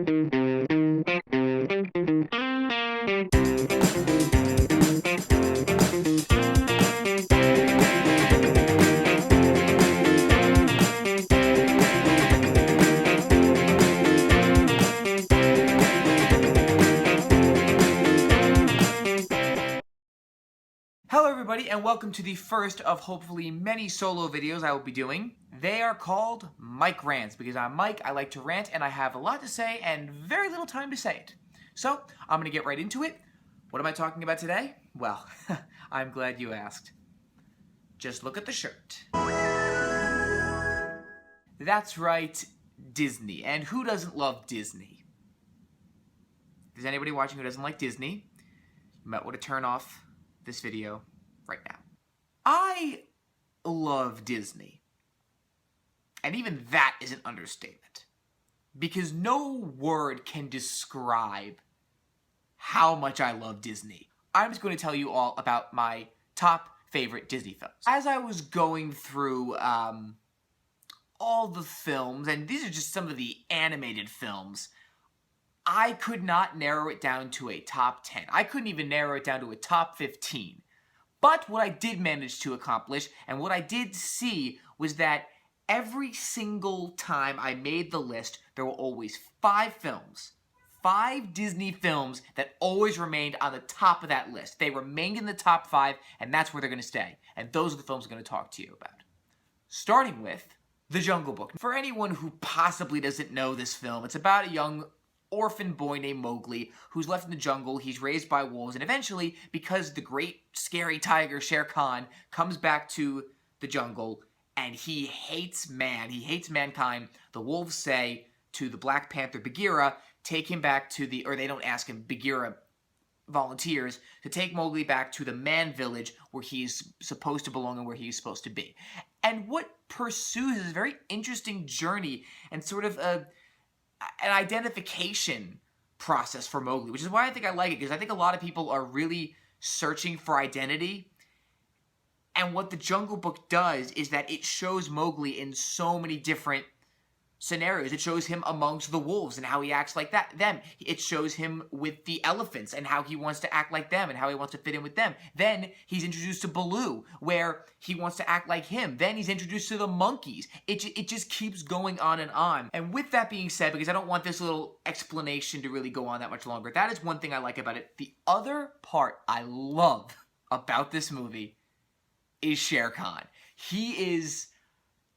Hello everybody, and welcome to the first of hopefully many solo videos I will be doing. They are called Mike Rants, because I'm Mike, I like to rant, and I have a lot to say and very little time to say it. So, I'm going to get right into it. What am I talking about today? Well, I'm glad you asked. Just look at the shirt. That's right, Disney. And who doesn't love Disney? If there's anybody watching who doesn't like Disney, you might want to turn off this video right now. I love Disney. And even that is an understatement. Because no word can describe how much I love Disney. I'm just going to tell you all about my top favorite Disney films. As I was going through all the films, and these are just some of the animated films, I could not narrow it down to a top 10. I couldn't even narrow it down to a top 15. But what I did manage to accomplish, and what I did see, was that every single time I made the list, there were always 5 films. 5 Disney films that always remained on the top of that list. They remained in the top 5, and that's where they're going to stay. And those are the films I'm going to talk to you about. Starting with The Jungle Book. For anyone who possibly doesn't know this film, it's about a young orphan boy named Mowgli who's left in the jungle. He's raised by wolves, and eventually, because the great scary tiger Shere Khan comes back to the jungle and he hates mankind, the wolves say to the Black Panther Bagheera, take him back to the, or they don't ask him, Bagheera volunteers to take Mowgli back to the man village where he's supposed to belong and where he's supposed to be. And what pursues is a very interesting journey and sort of an identification process for Mowgli, which is why I think I like it, because I think a lot of people are really searching for identity. And what The Jungle Book does is that it shows Mowgli in so many different scenarios. It shows him amongst the wolves and how he acts like them. It shows him with the elephants and how he wants to act like them and how he wants to fit in with them. Then he's introduced to Baloo, where he wants to act like him. Then he's introduced to the monkeys. It just keeps going on and on. And with that being said, because I don't want this little explanation to really go on that much longer, that is one thing I like about it. The other part I love about this movie is Shere Khan. He is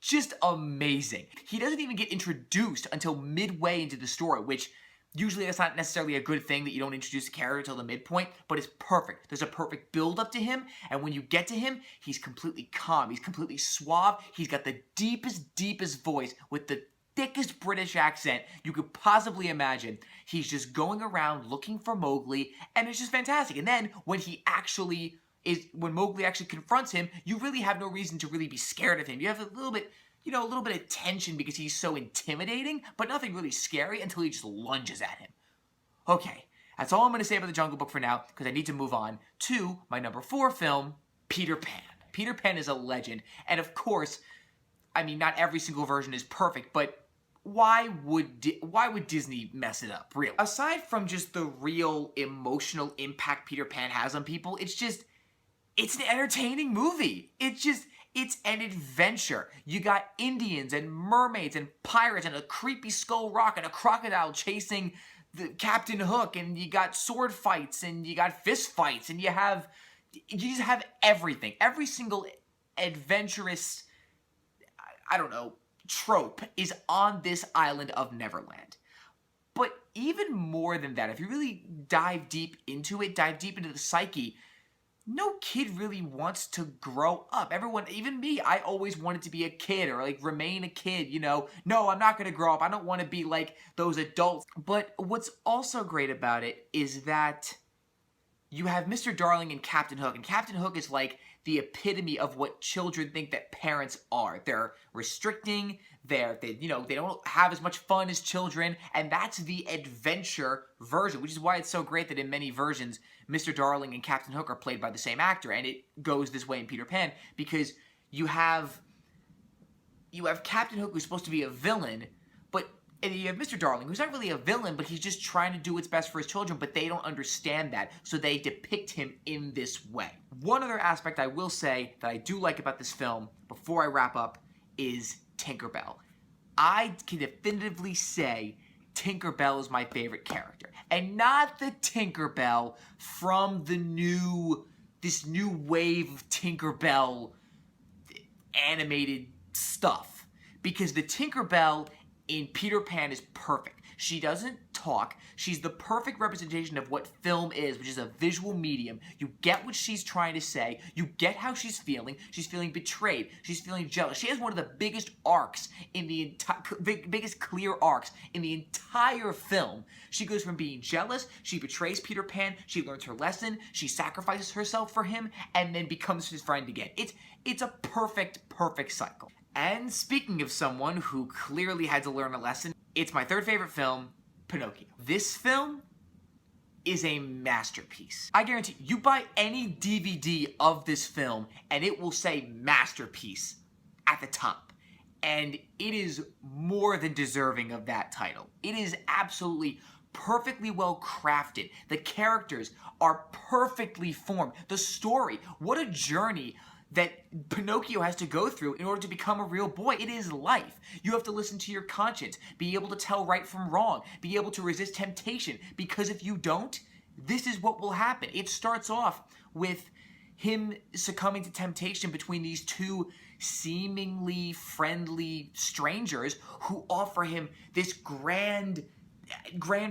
just amazing. He doesn't even get introduced until midway into the story, which usually that's not necessarily a good thing that you don't introduce a character until the midpoint, but it's perfect. There's a perfect build up to him, and when you get to him, he's completely calm. He's completely suave. He's got the deepest voice with the thickest British accent you could possibly imagine. He's just going around looking for Mowgli, and it's just fantastic. And then when when Mowgli actually confronts him, you really have no reason to really be scared of him. You have a little bit, a little bit of tension because he's so intimidating, but nothing really scary until he just lunges at him. Okay, that's all I'm going to say about The Jungle Book for now, because I need to move on to my number 4 film, Peter Pan. Peter Pan is a legend, and of course, I mean, not every single version is perfect, but why would Disney mess it up, really? Aside from just the real emotional impact Peter Pan has on people, it's an entertaining movie. It's an adventure. You got Indians and mermaids and pirates and a creepy skull rock and a crocodile chasing the Captain Hook, and you got sword fights and you got fist fights, and you just have everything. Every single adventurous, I don't know, trope is on this island of Neverland. But even more than that, if you really dive deep into it, dive deep into the psyche, no kid really wants to grow up. Everyone, even me, I always wanted to be a kid or like remain a kid, No, I'm not going to grow up. I don't want to be like those adults. But what's also great about it is that you have Mr. Darling and Captain Hook. And Captain Hook is like the epitome of what children think that parents are. They're restricting, they don't have as much fun as children, and that's the adventure version, which is why it's so great that in many versions, Mr. Darling and Captain Hook are played by the same actor, and it goes this way in Peter Pan, because you have Captain Hook, who's supposed to be a villain, but And you have Mr. Darling, who's not really a villain, but he's just trying to do what's best for his children, but they don't understand that, so they depict him in this way. One other aspect I will say that I do like about this film, before I wrap up, is Tinkerbell. I can definitively say Tinkerbell is my favorite character. And not the Tinkerbell from this new wave of Tinkerbell animated stuff. Because the Tinkerbell in Peter Pan is perfect. She doesn't talk. She's the perfect representation of what film is, which is a visual medium. You get what she's trying to say. You get how she's feeling. She's feeling betrayed. She's feeling jealous. She has one of the biggest arcs in the biggest clear arcs in the entire film. She goes from being jealous, she betrays Peter Pan, she learns her lesson, she sacrifices herself for him, and then becomes his friend again. It's a perfect cycle. And speaking of someone who clearly had to learn a lesson, it's my third favorite film, Pinocchio. This film is a masterpiece. I guarantee you buy any DVD of this film and it will say masterpiece at the top. And it is more than deserving of that title. It is absolutely perfectly well crafted. The characters are perfectly formed. The story, what a journey that Pinocchio has to go through in order to become a real boy. It is life. You have to listen to your conscience, be able to tell right from wrong, be able to resist temptation, because if you don't, this is what will happen. It starts off with him succumbing to temptation between these two seemingly friendly strangers who offer him this grand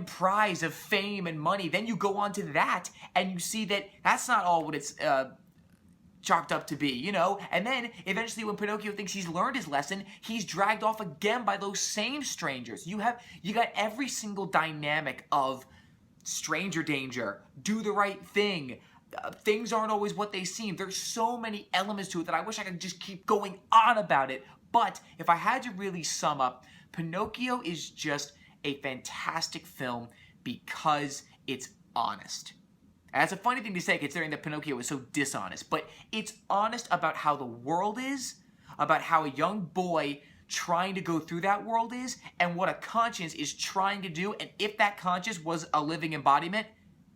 prize of fame and money. Then you go on to that and you see that that's not all what it's chalked up to be, you know? And then, eventually, when Pinocchio thinks he's learned his lesson, he's dragged off again by those same strangers. You got every single dynamic of stranger danger, do the right thing, things aren't always what they seem. There's so many elements to it that I wish I could just keep going on about it. But if I had to really sum up, Pinocchio is just a fantastic film because it's honest. And that's a funny thing to say considering that Pinocchio is so dishonest, but it's honest about how the world is, about how a young boy trying to go through that world is, and what a conscience is trying to do, and if that conscience was a living embodiment,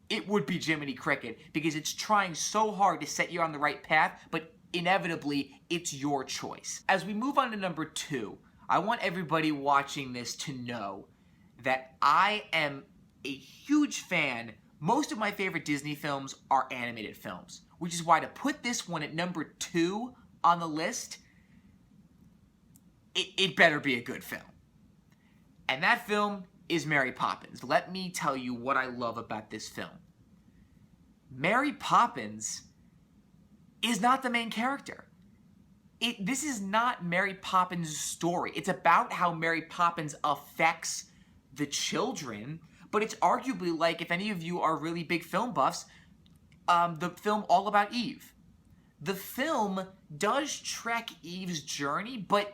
it would be Jiminy Cricket, because it's trying so hard to set you on the right path, but inevitably, it's your choice. As we move on to number 2, I want everybody watching this to know that I am a huge fan. Most of my favorite Disney films are animated films, which is why to put this one at number 2 on the list, it better be a good film. And that film is Mary Poppins. Let me tell you what I love about this film. Mary Poppins is not the main character. This is not Mary Poppins' story. It's about how Mary Poppins affects the children, but it's arguably like, if any of you are really big film buffs, the film All About Eve. The film does track Eve's journey, but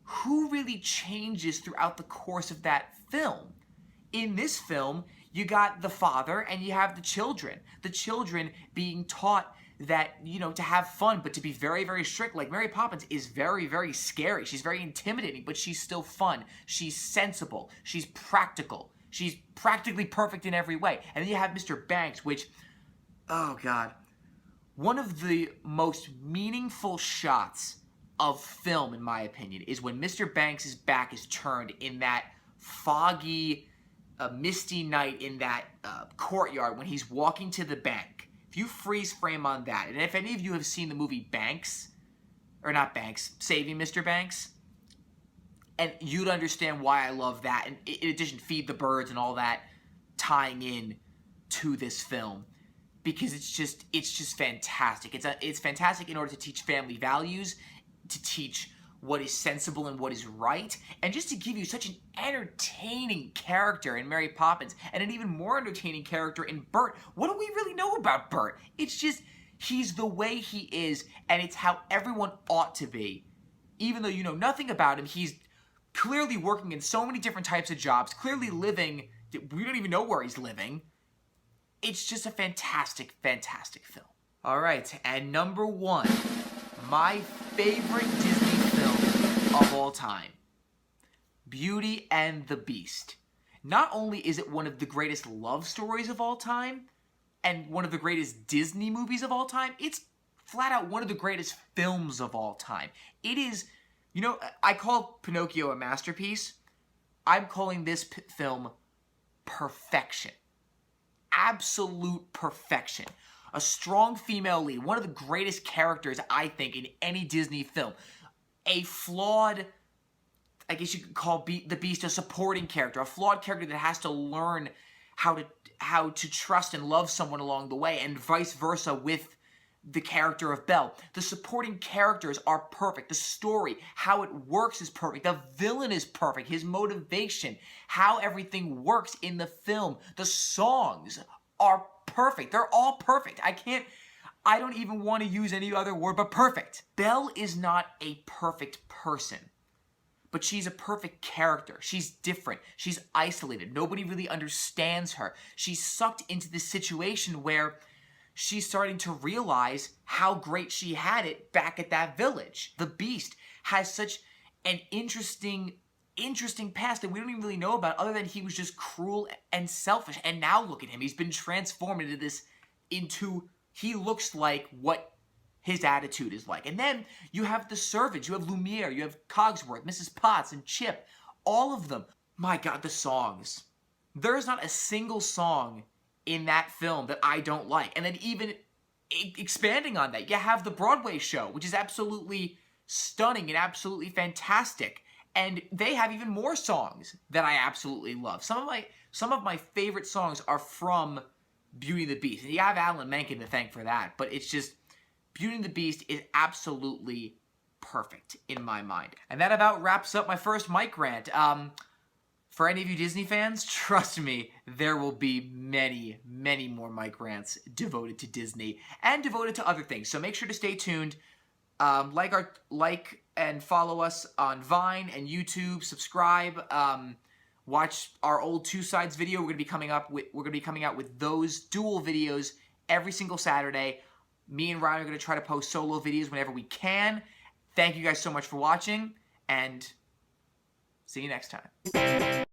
who really changes throughout the course of that film? In this film, you got the father and you have the children. The children being taught that, you know, to have fun, but to be very, very strict. Like, Mary Poppins is very, very scary. She's very intimidating, but she's still fun. She's sensible. She's practical. She's practically perfect in every way. And then you have Mr. Banks, which, oh God, one of the most meaningful shots of film, in my opinion, is when Mr. Banks' back is turned in that foggy, misty night in that courtyard when he's walking to the bank. If you freeze frame on that, and if any of you have seen the movie Banks, or not Banks, Saving Mr. Banks, and you'd understand why I love that, and in addition, Feed the Birds and all that tying in to this film, because it's just fantastic. It's fantastic in order to teach family values, to teach what is sensible and what is right, and just to give you such an entertaining character in Mary Poppins, and an even more entertaining character in Bert. What do we really know about Bert? It's just, he's the way he is, and it's how everyone ought to be. Even though you know nothing about him, he's clearly working in so many different types of jobs, clearly living, we don't even know where he's living. It's just a fantastic, fantastic film. All right, and number 1, my favorite Disney film of all time, Beauty and the Beast. Not only is it one of the greatest love stories of all time, and one of the greatest Disney movies of all time, it's flat out one of the greatest films of all time. It is, you know, I call Pinocchio a masterpiece. I'm calling this film perfection. Absolute perfection. A strong female lead, one of the greatest characters, I think, in any Disney film. A flawed, I guess you could call the Beast a supporting character, a flawed character that has to learn how to trust and love someone along the way, and vice versa with the character of Belle. The supporting characters are perfect. The story, how it works is perfect. The villain is perfect. His motivation, how everything works in the film. The songs are perfect. They're all perfect. I don't even want to use any other word but perfect. Belle is not a perfect person, but she's a perfect character. She's different. She's isolated. Nobody really understands her. She's sucked into this situation where she's starting to realize how great she had it back at that village. The Beast has such an interesting past that we don't even really know about, other than he was just cruel and selfish. And now look at him. He's been transformed he looks like what his attitude is like. And then you have the servants. You have Lumiere. You have Cogsworth, Mrs. Potts, and Chip. All of them. My God, the songs. There is not a single song in that film that I don't like. And then even expanding on that, you have the Broadway show, which is absolutely stunning and absolutely fantastic. And they have even more songs that I absolutely love. Some of my favorite songs are from Beauty and the Beast. And you have Alan Menken to thank for that. But it's just, Beauty and the Beast is absolutely perfect in my mind. And that about wraps up my first mic rant. For any of you Disney fans, trust me, there will be many, many more mic rants devoted to Disney and devoted to other things. So make sure to stay tuned. Like and follow us on Vine and YouTube. Subscribe. Watch our old Two Sides video. We're gonna be coming out with those dual videos every single Saturday. Me and Ryan are gonna try to post solo videos whenever we can. Thank you guys so much for watching, and see you next time.